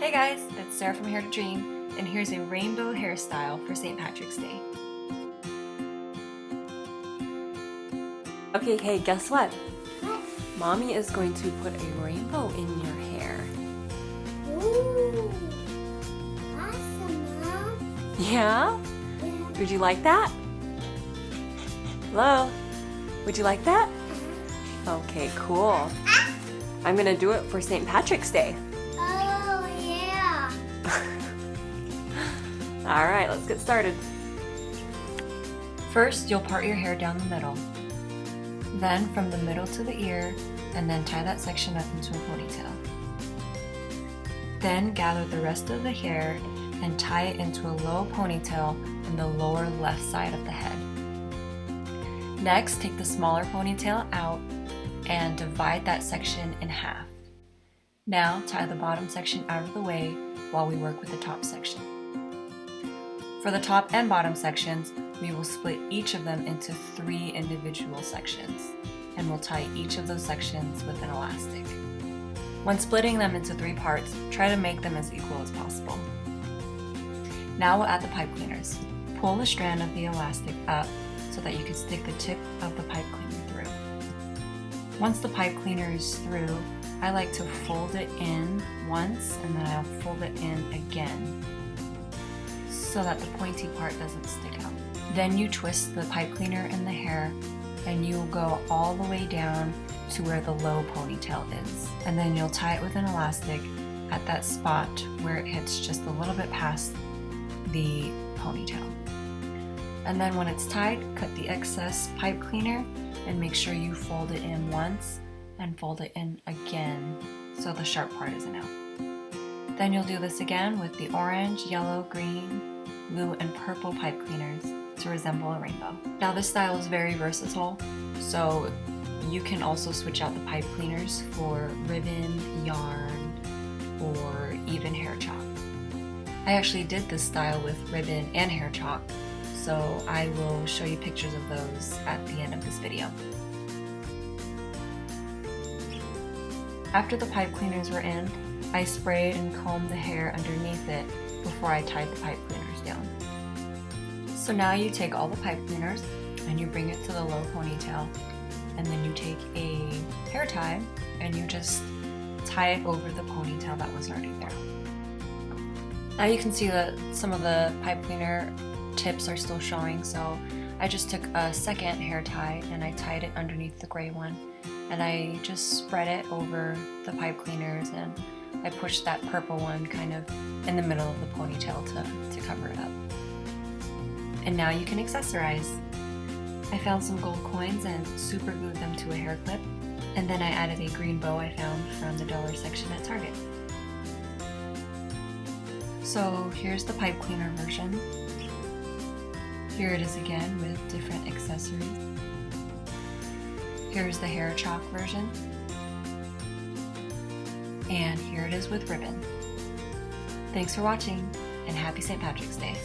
Hey guys, it's Sarah from Hair to Dream, and here's a rainbow hairstyle for St. Patrick's Day. Okay, hey, guess what? Mommy is going to put a rainbow in your hair. Ooh, awesome, Mom. Yeah? Would you like that? Hello? Would you like that? Okay, cool. I'm gonna do it for St. Patrick's Day. Oh, yeah. All right, let's get started. First, you'll part your hair down the middle. Then from the middle to the ear, and then tie that section up into a ponytail. Then gather the rest of the hair and tie it into a low ponytail in the lower left side of the head. Next, take the smaller ponytail out and divide that section in half. Now, tie the bottom section out of the way while we work with the top section. For the top and bottom sections, we will split each of them into 3 individual sections, and we'll tie each of those sections with an elastic. When splitting them into 3 parts, try to make them as equal as possible. Now we'll add the pipe cleaners. Pull the strand of the elastic up so that you can stick the tip of the pipe cleaner through. Once the pipe cleaner is through, I like to fold it in once and then I'll fold it in again so that the pointy part doesn't stick out. Then you twist the pipe cleaner in the hair and you'll go all the way down to where the low ponytail is. And then you'll tie it with an elastic at that spot where it hits just a little bit past the ponytail. And then when it's tied, cut the excess pipe cleaner and make sure you fold it in once and fold it in again so the sharp part isn't out. Then you'll do this again with the orange, yellow, green, blue, and purple pipe cleaners to resemble a rainbow. Now this style is very versatile, so you can also switch out the pipe cleaners for ribbon, yarn, or even hair chalk. I actually did this style with ribbon and hair chalk, so I will show you pictures of those at the end of this video. After the pipe cleaners were in, I sprayed and combed the hair underneath it before I tied the pipe cleaners down. So now you take all the pipe cleaners and you bring it to the low ponytail, and then you take a hair tie and you just tie it over the ponytail that was already there. Now you can see that some of the pipe cleaner tips are still showing, so I just took a second hair tie and I tied it underneath the gray one, and I just spread it over the pipe cleaners and I pushed that purple one kind of in the middle of the ponytail to cover it up. And now you can accessorize. I found some gold coins and super glued them to a hair clip, and then I added a green bow I found from the dollar section at Target. So here's the pipe cleaner version. Here it is again with different accessories. Here's the hair chalk version. And here it is with ribbon. Thanks for watching, and happy St. Patrick's Day.